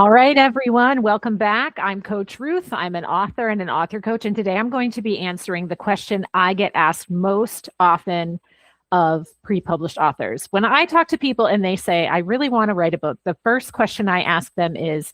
All right, everyone, welcome back. I'm Coach Ruth. I'm an author and an author coach, and today I'm going to be answering the question I get asked most often of pre-published authors. When I talk to people and they say, I really want to write a book, the first question I ask them is,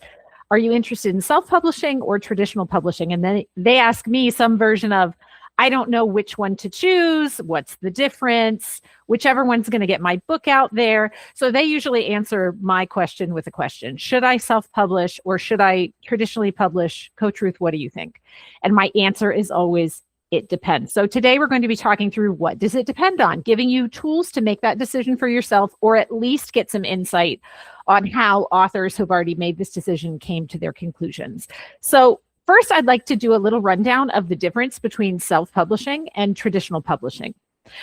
are you interested in self-publishing or traditional publishing? And then they ask me some version of, I don't know which one to choose. What's the difference? Whichever one's going to get my book out there. So they usually answer my question with a question. Should I self-publish or should I traditionally publish? Coach Ruth, what do you think? And my answer is always, it depends. So today we're going to be talking through what does it depend on, giving you tools to make that decision for yourself, or at least get some insight on how authors who've already made this decision came to their conclusions. So first, I'd like to do a little rundown of the difference between self-publishing and traditional publishing.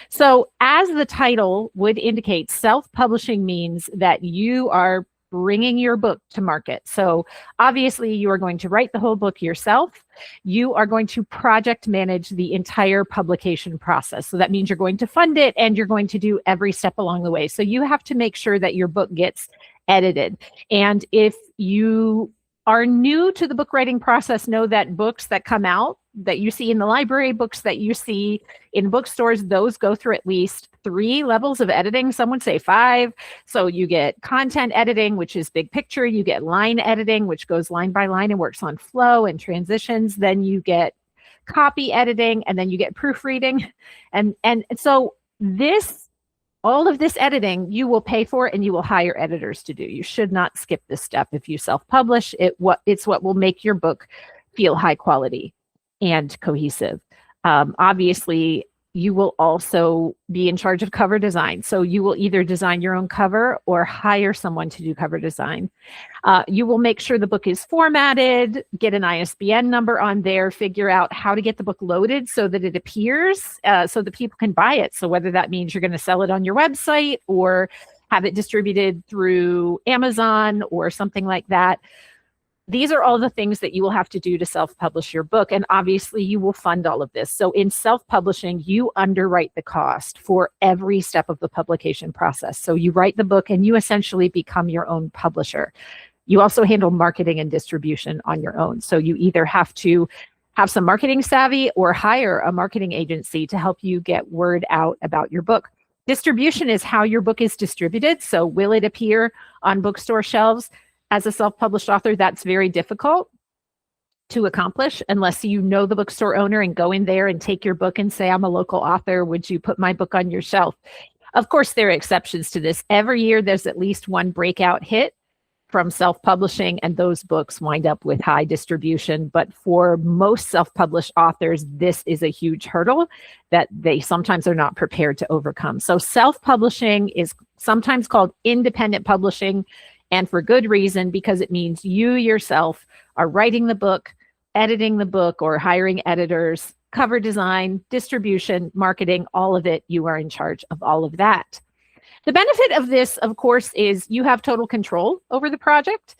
So as the title would indicate, self-publishing means that you are bringing your book to market. So obviously you are going to write the whole book yourself. You are going to project manage the entire publication process. So that means you're going to fund it and you're going to do every step along the way. So you have to make sure that your book gets edited. And if you are new to the book writing process, know that books that come out that you see in the library, books that you see in bookstores, those go through at least 3 levels of editing. Some would say 5. So you get content editing, which is big picture. You get line editing, which goes line by line and works on flow and transitions. Then you get copy editing, and then you get proofreading. And so all of this editing you will pay for and you will hire editors to do. You should not skip this step. If you self-publish, it's what will make your book feel high quality and cohesive. Obviously, you will also be in charge of cover design. So you will either design your own cover or hire someone to do cover design. You will make sure the book is formatted, get an ISBN number on there, figure out how to get the book loaded so that it appears so that people can buy it. So whether that means you're going to sell it on your website or have it distributed through Amazon or something like that. These are all the things that you will have to do to self-publish your book. And obviously you will fund all of this. So in self-publishing, you underwrite the cost for every step of the publication process. So you write the book and you essentially become your own publisher. You also handle marketing and distribution on your own. So you either have to have some marketing savvy or hire a marketing agency to help you get word out about your book. Distribution is how your book is distributed. So will it appear on bookstore shelves? As a self-published author, that's very difficult to accomplish unless you know the bookstore owner and go in there and take your book and say, I'm a local author. Would you put my book on your shelf? Of course, there are exceptions to this. Every year, there's at least one breakout hit from self-publishing, and those books wind up with high distribution. But for most self-published authors, this is a huge hurdle that they sometimes are not prepared to overcome. So self-publishing is sometimes called independent publishing, and for good reason, because it means you yourself are writing the book, editing the book, or hiring editors, cover design, distribution, marketing, all of it. You are in charge of all of that. The benefit of this, of course, is you have total control over the project.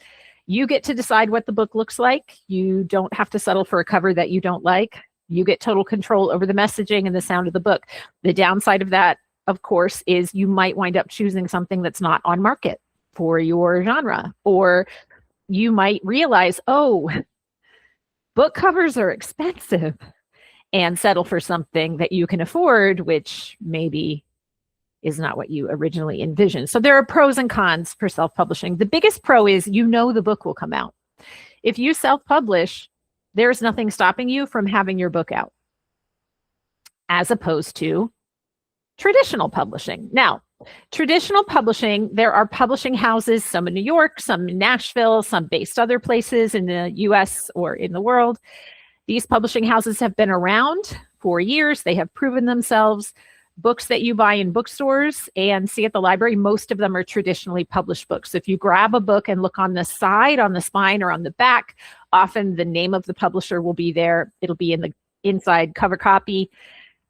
You get to decide what the book looks like. You don't have to settle for a cover that you don't like. You get total control over the messaging and the sound of the book. The downside of that, of course, is you might wind up choosing something that's not on market for your genre, or you might realize, oh, book covers are expensive, and settle for something that you can afford, which maybe is not what you originally envisioned. So there are pros and cons for self-publishing. The biggest pro is the book will come out. If you self-publish, there's nothing stopping you from having your book out, as opposed to traditional publishing. Now, traditional publishing, there are publishing houses, some in New York, some in Nashville, some based other places in the US or in the world. These publishing houses have been around for years. They have proven themselves. Books that you buy in bookstores and see at the library, most of them are traditionally published books. If you grab a book and look on the side, on the spine, or on the back, often the name of the publisher will be there. It'll be in the inside cover copy.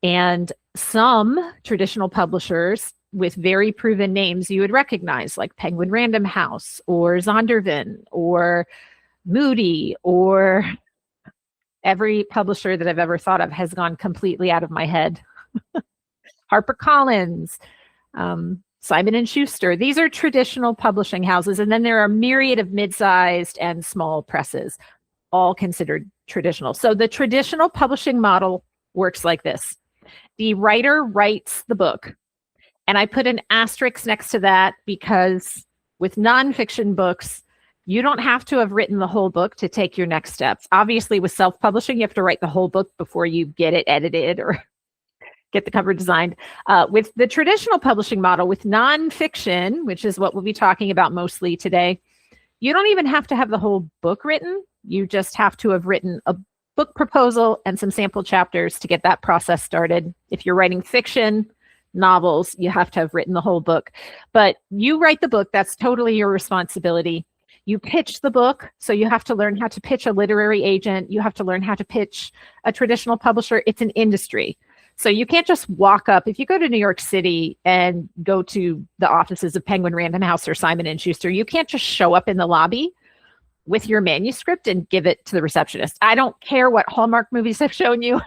And some traditional publishers with very proven names you would recognize, like Penguin Random House or Zondervan or Moody, or every publisher that I've ever thought of has gone completely out of my head. HarperCollins, Simon and Schuster. These are traditional publishing houses. And then there are a myriad of mid-sized and small presses, all considered traditional. So the traditional publishing model works like this. The writer writes the book. And I put an asterisk next to that because with nonfiction books, you don't have to have written the whole book to take your next steps. Obviously, with self-publishing, you have to write the whole book before you get it edited or get the cover designed. With the traditional publishing model, with nonfiction, which is what we'll be talking about mostly today, you don't even have to have the whole book written. You just have to have written a book proposal and some sample chapters to get that process started. If you're writing fiction, novels, you have to have written the whole book. But you write the book, that's totally your responsibility. You pitch the book, so you have to learn how to pitch a literary agent. You have to learn how to pitch a traditional publisher. It's an industry. So you can't just walk up. If you go to New York City and go to the offices of Penguin Random House or Simon & Schuster, you can't just show up in the lobby with your manuscript and give it to the receptionist. I don't care what Hallmark movies have shown you.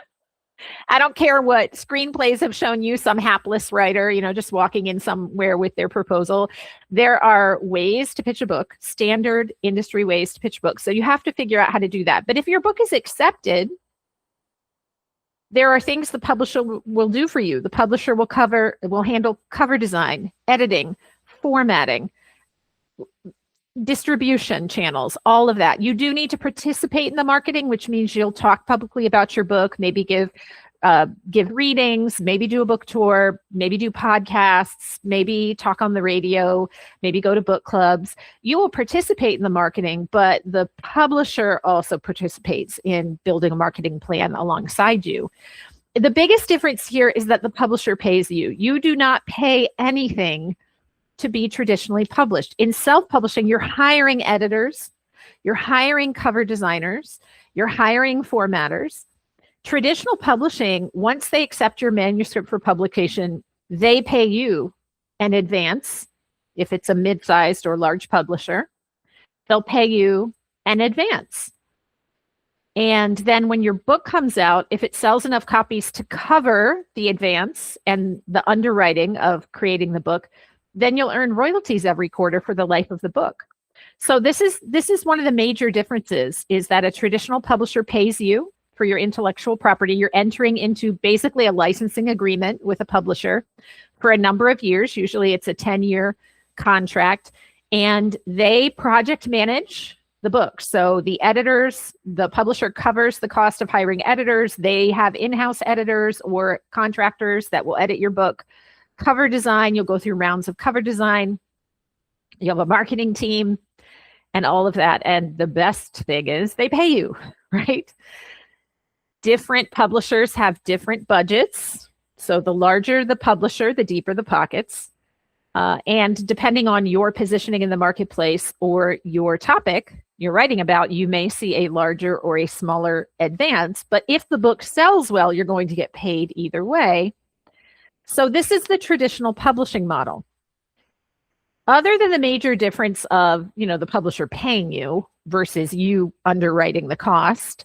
I don't care what screenplays have shown you, some hapless writer, just walking in somewhere with their proposal. There are ways to pitch a book, standard industry ways to pitch books. So you have to figure out how to do that. But if your book is accepted, there are things the publisher will do for you. The publisher will handle cover design, editing, formatting, distribution channels, all of that. You do need to participate in the marketing, which means you'll talk publicly about your book, maybe give readings, maybe do a book tour, maybe do podcasts, maybe talk on the radio, maybe go to book clubs. You will participate in the marketing, but the publisher also participates in building a marketing plan alongside you. The biggest difference here is that the publisher pays you. You do not pay anything to be traditionally published. In self-publishing, you're hiring editors, you're hiring cover designers, you're hiring formatters. Traditional publishing, once they accept your manuscript for publication, they pay you in advance. If it's a mid-sized or large publisher, they'll pay you in advance. And then when your book comes out, if it sells enough copies to cover the advance and the underwriting of creating the book, then you'll earn royalties every quarter for the life of the book. So this is one of the major differences, is that a traditional publisher pays you for your intellectual property. You're entering into basically a licensing agreement with a publisher for a number of years. Usually it's a 10-year contract, and they project manage the book. So the editors, the publisher covers the cost of hiring editors. They have in-house editors or contractors that will edit your book. Cover design, you'll go through rounds of cover design. You have a marketing team and all of that. And the best thing is they pay you, right? Different publishers have different budgets. So the larger the publisher, the deeper the pockets. And depending on your positioning in the marketplace or your topic you're writing about, you may see a larger or a smaller advance. But if the book sells well, you're going to get paid either way. So this is the traditional publishing model. Other than the major difference of, the publisher paying you versus you underwriting the cost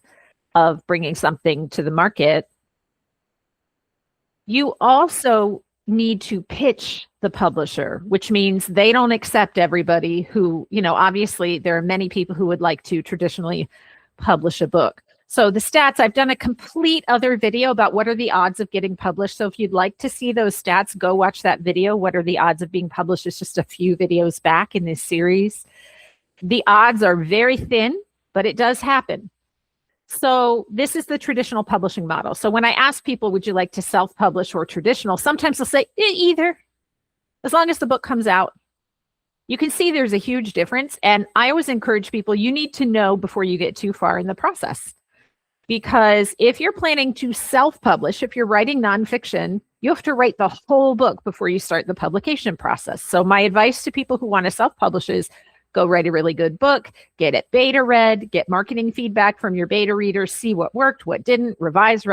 of bringing something to the market, you also need to pitch the publisher, which means they don't accept everybody who, obviously there are many people who would like to traditionally publish a book. So the stats, I've done a complete other video about what are the odds of getting published. So if you'd like to see those stats, go watch that video. What are the odds of being published? It's just a few videos back in this series. The odds are very thin, but it does happen. So this is the traditional publishing model. So when I ask people, would you like to self-publish or traditional? Sometimes they'll say either, as long as the book comes out. You can see there's a huge difference. And I always encourage people, you need to know before you get too far in the process. Because if you're planning to self-publish, if you're writing nonfiction, you have to write the whole book before you start the publication process. So my advice to people who want to self-publish is go write a really good book, get it beta read, get marketing feedback from your beta readers, see what worked, what didn't, revise,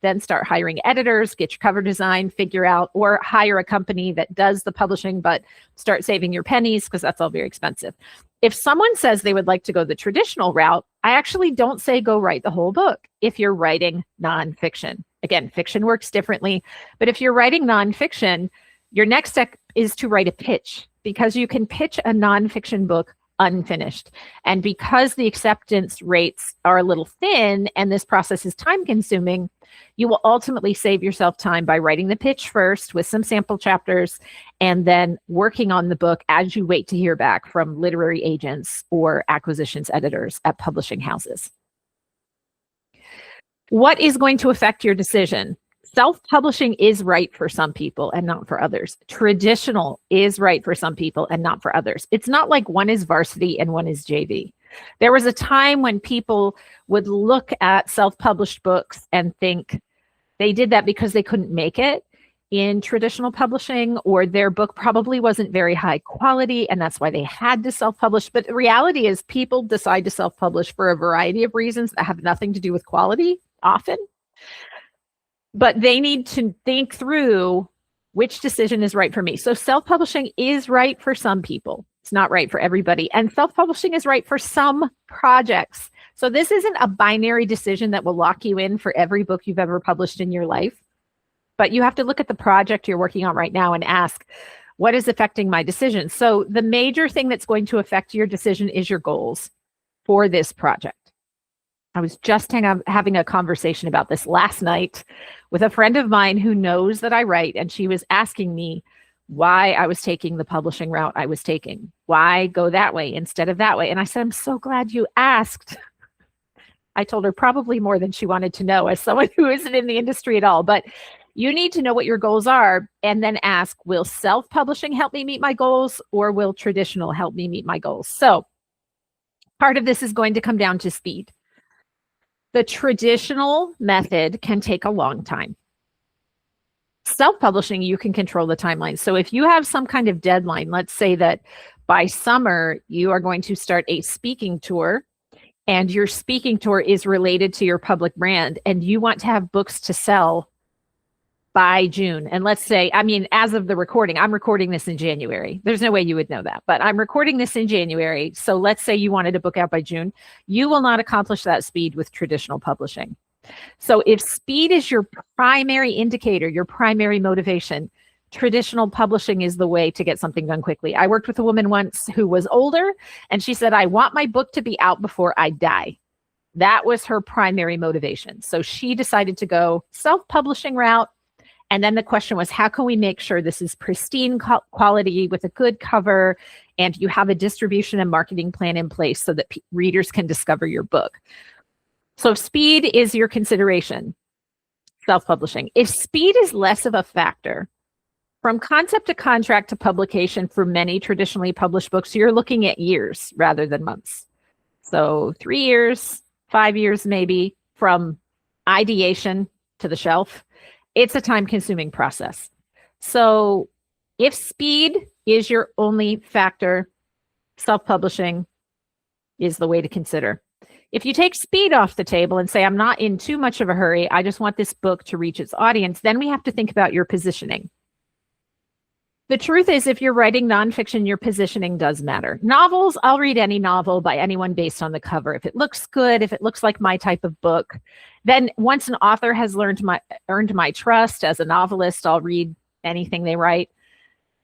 then start hiring editors, get your cover design, figure out, or hire a company that does the publishing, but start saving your pennies because that's all very expensive. If someone says they would like to go the traditional route, I actually don't say go write the whole book if you're writing nonfiction. Again, fiction works differently, but if you're writing nonfiction, Your next step is to write a pitch, because you can pitch a nonfiction book unfinished. And because the acceptance rates are a little thin and this process is time consuming, you will ultimately save yourself time by writing the pitch first with some sample chapters and then working on the book as you wait to hear back from literary agents or acquisitions editors at publishing houses. What is going to affect your decision? Self-publishing is right for some people and not for others. Traditional is right for some people and not for others. It's not like one is varsity and one is JV. There was a time when people would look at self-published books and think they did that because they couldn't make it in traditional publishing, or their book probably wasn't very high quality and that's why they had to self-publish. But the reality is people decide to self-publish for a variety of reasons that have nothing to do with quality often. But they need to think through which decision is right for me. So self-publishing is right for some people. It's not right for everybody. And self-publishing is right for some projects. So this isn't a binary decision that will lock you in for every book you've ever published in your life. But you have to look at the project you're working on right now and ask, what is affecting my decision? So the major thing that's going to affect your decision is your goals for this project. I was just having a conversation about this last night with a friend of mine who knows that I write, and she was asking me why I was taking the publishing route I was taking. Why go that way instead of that way? And I said, I'm so glad you asked. I told her probably more than she wanted to know as someone who isn't in the industry at all, but you need to know what your goals are and then ask, will self-publishing help me meet my goals, or will traditional help me meet my goals? So part of this is going to come down to speed. The traditional method can take a long time. Self-publishing, you can control the timeline. So if you have some kind of deadline, let's say that by summer, you are going to start a speaking tour, and your speaking tour is related to your public brand, and you want to have books to sell by June. And let's say, I mean, as of the recording, I'm recording this in January. There's no way you would know that, but I'm recording this in January. So let's say you wanted a book out by June. You will not accomplish that speed with traditional publishing. So if speed is your primary indicator, your primary motivation, traditional publishing is the way to get something done quickly. I worked with a woman once who was older, and she said, I want my book to be out before I die. That was her primary motivation. So she decided to go self-publishing route. And then the question was, how can we make sure this is pristine quality with a good cover, and you have a distribution and marketing plan in place so that readers can discover your book? So speed is your consideration, self-publishing. If speed is less of a factor, from concept to contract to publication for many traditionally published books, you're looking at years rather than months. So 3 years, 5 years maybe, from ideation to the shelf. It's a time-consuming process. So if speed is your only factor, self-publishing is the way to consider. If you take speed off the table and say, I'm not in too much of a hurry, I just want this book to reach its audience, then we have to think about your positioning. The truth is, if you're writing nonfiction, your positioning does matter. Novels, I'll read any novel by anyone based on the cover. If it looks good, if it looks like my type of book, then once an author has earned my trust as a novelist, I'll read anything they write.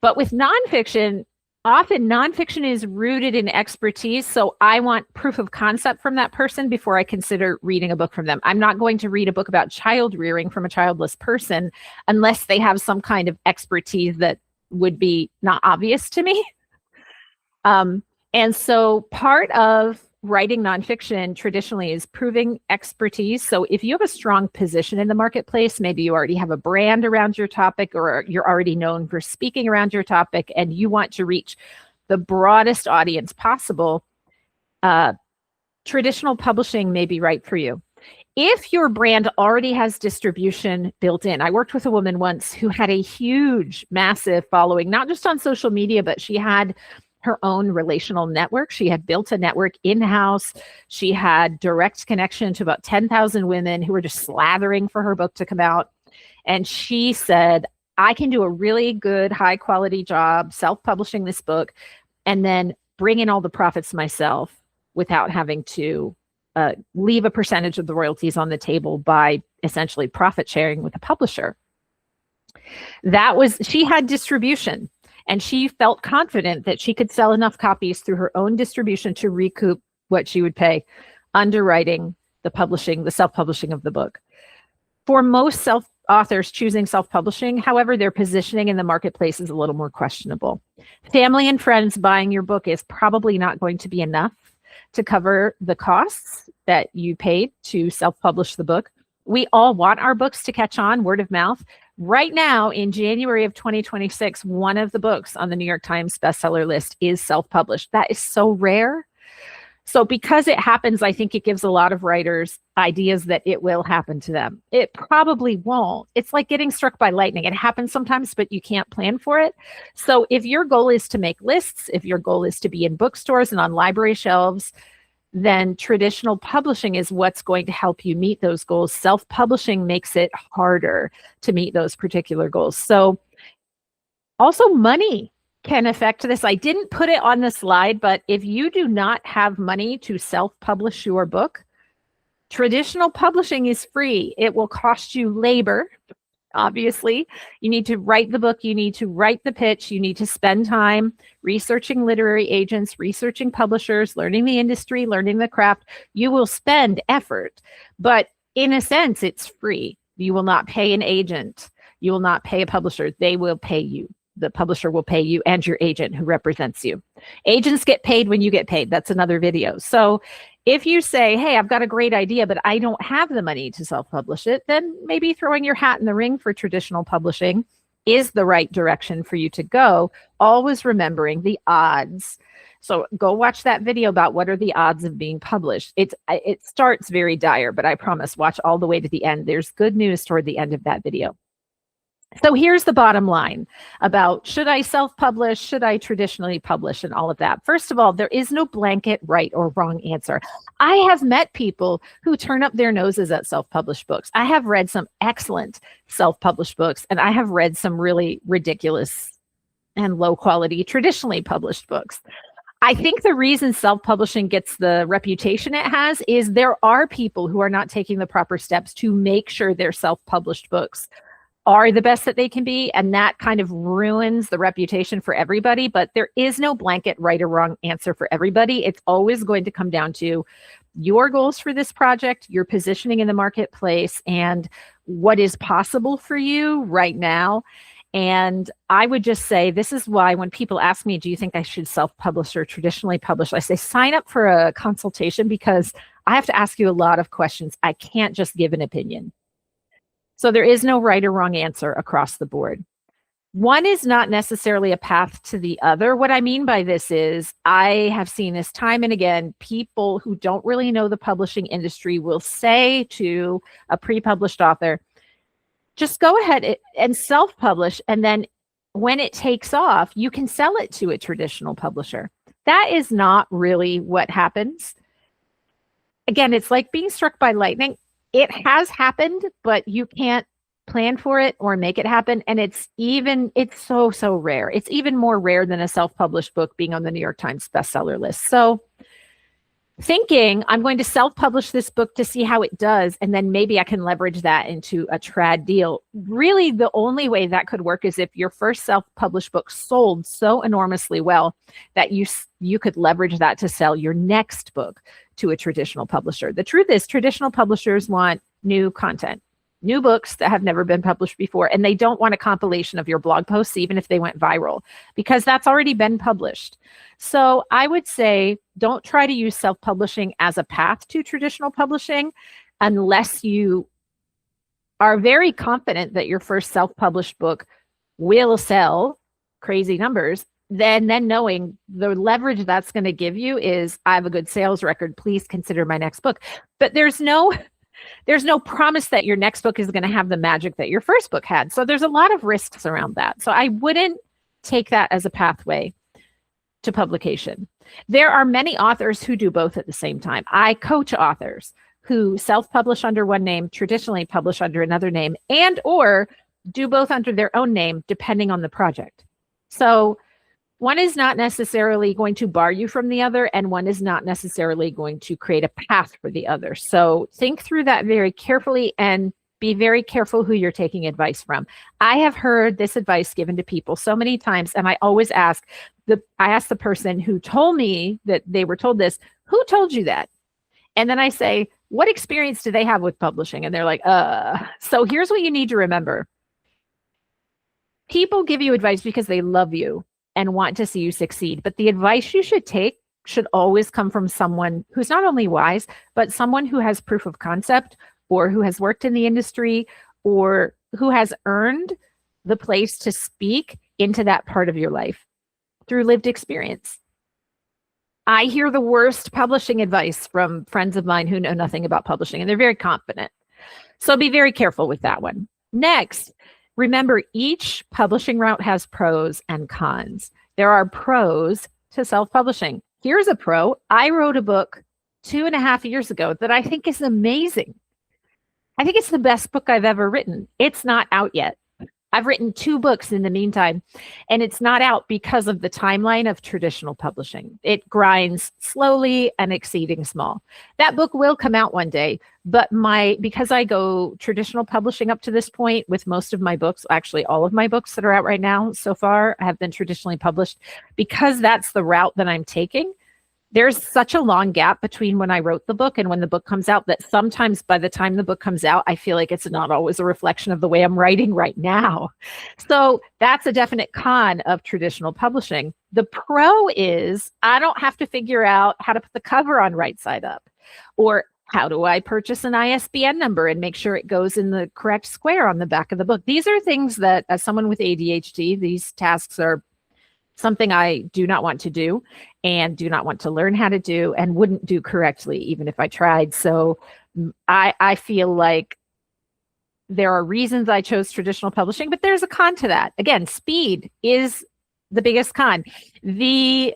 But with nonfiction, often nonfiction is rooted in expertise. So I want proof of concept from that person before I consider reading a book from them. I'm not going to read a book about child rearing from a childless person unless they have some kind of expertise that would be not obvious to me. And so part of writing nonfiction traditionally is proving expertise. So if you have a strong position in the marketplace, maybe you already have a brand around your topic, or you're already known for speaking around your topic, and you want to reach the broadest audience possible, traditional publishing may be right for you. If your brand already has distribution built in, I worked with a woman once who had a huge, massive following, not just on social media, but she had her own relational network. She had built a network in-house. She had direct connection to about 10,000 women who were just slathering for her book to come out. And she said, I can do a really good, high quality job self-publishing this book and then bring in all the profits myself without having to leave a percentage of the royalties on the table by essentially profit sharing with a publisher. She had distribution, and she felt confident that she could sell enough copies through her own distribution to recoup what she would pay underwriting, the self-publishing of the book. For most authors choosing self-publishing, however, their positioning in the marketplace is a little more questionable. Family and friends buying your book is probably not going to be enough to cover the costs that you paid to self-publish the book. We all want our books to catch on, word of mouth. Right now, in January of 2026, one of the books on the New York Times bestseller list is self-published. That is so rare. So because it happens, I think it gives a lot of writers ideas that it will happen to them. It probably won't. It's like getting struck by lightning. It happens sometimes, but you can't plan for it. So if your goal is to make lists, if your goal is to be in bookstores and on library shelves, then traditional publishing is what's going to help you meet those goals. Self-publishing makes it harder to meet those particular goals. So also money can affect this. I didn't put it on the slide, but if you do not have money to self-publish your book, traditional publishing is free. It will cost you labor. Obviously, you need to write the book, you need to write the pitch, you need to spend time researching literary agents, researching publishers, learning the industry, learning the craft. You will spend effort, but in a sense, it's free. You will not pay an agent. You will not pay a publisher. They will pay you. The publisher will pay you and your agent who represents you. Agents get paid when you get paid. That's another video. So if you say, hey, I've got a great idea, but I don't have the money to self-publish it, then maybe throwing your hat in the ring for traditional publishing is the right direction for you to go, always remembering the odds. So go watch that video about what are the odds of being published. It starts very dire, but I promise, watch all the way to the end. There's good news toward the end of that video. So here's the bottom line about should I self-publish, should I traditionally publish, and all of that. First of all, there is no blanket right or wrong answer. I have met people who turn up their noses at self-published books. I have read some excellent self-published books, and I have read some really ridiculous and low-quality traditionally published books. I think the reason self-publishing gets the reputation it has is there are people who are not taking the proper steps to make sure their self-published books are the best that they can be, and that kind of ruins the reputation for everybody. But there is no blanket right or wrong answer for everybody. It's always going to come down to your goals for this project, your positioning in the marketplace, and what is possible for you right now. And I would just say, this is why when people ask me, do you think I should self-publish or traditionally publish? I say, sign up for a consultation, because I have to ask you a lot of questions. I can't just give an opinion. So there is no right or wrong answer across the board. One is not necessarily a path to the other. What I mean by this is, I have seen this time and again, people who don't really know the publishing industry will say to a pre-published author, just go ahead and self-publish, and then when it takes off, you can sell it to a traditional publisher. That is not really what happens. Again, it's like being struck by lightning. It has happened, but you can't plan for it or make it happen. And it's so rare. It's even more rare than a self-published book being on the New York Times bestseller list. So thinking, I'm going to self-publish this book to see how it does, and then maybe I can leverage that into a trad deal. Really, the only way that could work is if your first self-published book sold so enormously well that you could leverage that to sell your next book to a traditional publisher. The truth is, traditional publishers want new content, new books that have never been published before, and they don't want a compilation of your blog posts, even if they went viral, because that's already been published. So I would say, don't try to use self-publishing as a path to traditional publishing unless you are very confident that your first self-published book will sell crazy numbers. Then knowing the leverage that's going to give you is, I have a good sales record, please consider my next book. But there's no promise that your next book is going to have the magic that your first book had. So there's a lot of risks around that. So I wouldn't take that as a pathway to publication. There are many authors who do both at the same time. I coach authors who self-publish under one name, traditionally publish under another name, and or do both under their own name, depending on the project. So one is not necessarily going to bar you from the other, and one is not necessarily going to create a path for the other. So think through that very carefully, and Be very careful who you're taking advice from. I have heard this advice given to people so many times, and I always ask the person who told me that they were told this, who told you that? And then I say, what experience do they have with publishing? And they're like, So here's what you need to remember. People give you advice because they love you and want to see you succeed. But the advice you should take should always come from someone who's not only wise, but someone who has proof of concept, or who has worked in the industry, or who has earned the place to speak into that part of your life through lived experience. I hear the worst publishing advice from friends of mine who know nothing about publishing, and they're very confident. So be very careful with that one. Next, remember, each publishing route has pros and cons. There are pros to self-publishing. Here's a pro. I wrote a book 2.5 years ago that I think is amazing. I think it's the best book I've ever written. It's not out yet. I've written 2 books in the meantime, and it's not out because of the timeline of traditional publishing. It grinds slowly and exceeding small. That book will come out one day, but because I go traditional publishing up to this point with most of my books, actually all of my books that are out right now so far have been traditionally published, because that's the route that I'm taking. There's such a long gap between when I wrote the book and when the book comes out that sometimes by the time the book comes out, I feel like it's not always a reflection of the way I'm writing right now. So that's a definite con of traditional publishing. The pro is I don't have to figure out how to put the cover on right side up, or how do I purchase an ISBN number and make sure it goes in the correct square on the back of the book. These are things that, as someone with ADHD, these tasks are something I do not want to do and do not want to learn how to do and wouldn't do correctly even if I tried. So I feel like there are reasons I chose traditional publishing, but there's a con to that. Again, speed is the biggest con. The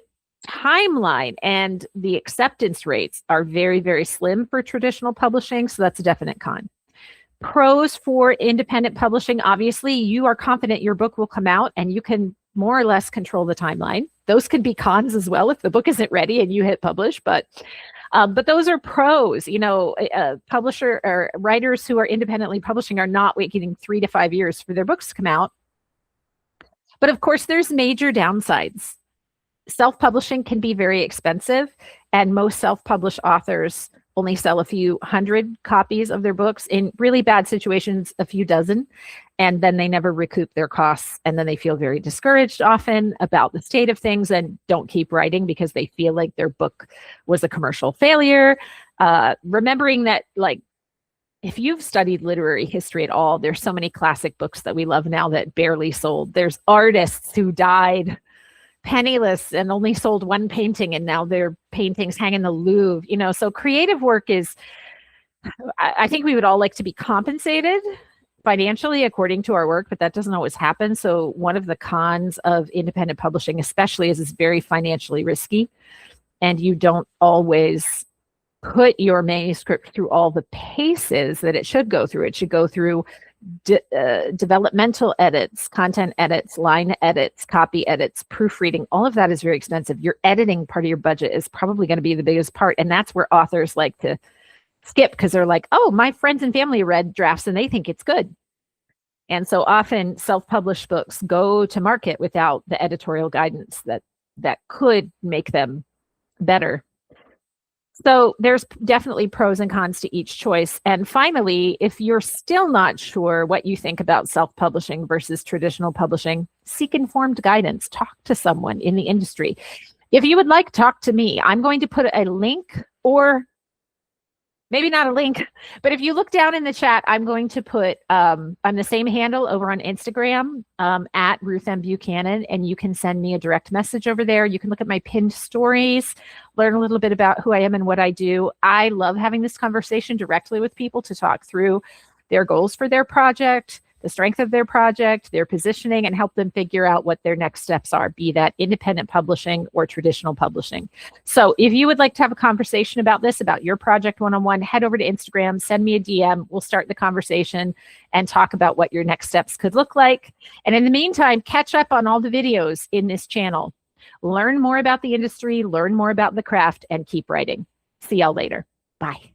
timeline and the acceptance rates are very, very slim for traditional publishing. So that's a definite con. Pros for independent publishing, obviously, you are confident your book will come out and you can more or less control the timeline. Those could be cons as well if the book isn't ready and you hit publish, but those are pros. Publisher or writers who are independently publishing are not waiting 3 to 5 years for their books to come out. But of course, there's major downsides. Self-publishing can be very expensive, and most self-published authors only sell a few hundred copies of their books. In really bad situations, a few dozen, and then they never recoup their costs, and then they feel very discouraged often about the state of things and don't keep writing because they feel like their book was a commercial failure. Remembering that, like, if you've studied literary history at all, there's so many classic books that we love now that barely sold. There's artists who died penniless and only sold 1 painting, and now their paintings hang in the Louvre. So creative work is, I think we would all like to be compensated financially according to our work, but that doesn't always happen. So one of the cons of independent publishing especially is it's very financially risky, and you don't always put your manuscript through all the paces that it should go through. It should go through developmental edits, content edits, line edits, copy edits, proofreading. All of that is very expensive. Your editing part of your budget is probably going to be the biggest part. And that's where authors like to skip, because they're like, oh, my friends and family read drafts and they think it's good. And so often self-published books go to market without the editorial guidance that could make them better. So there's definitely pros and cons to each choice. And finally, if you're still not sure what you think about self-publishing versus traditional publishing, seek informed guidance. Talk to someone in the industry. If you would like, talk to me. I'm going to put a link, or maybe not a link, but if you look down in the chat, I'm going to put, I'm the same handle over on Instagram, at Ruth M. Buchanan, and you can send me a direct message over there. You can look at my pinned stories, learn a little bit about who I am and what I do. I love having this conversation directly with people to talk through their goals for their project, the strength of their project, their positioning, and help them figure out what their next steps are, be that independent publishing or traditional publishing. So if you would like to have a conversation about this, about your project one-on-one, head over to Instagram, send me a DM. We'll start the conversation and talk about what your next steps could look like. And in the meantime, catch up on all the videos in this channel. Learn more about the industry, learn more about the craft, and keep writing. See y'all later. Bye.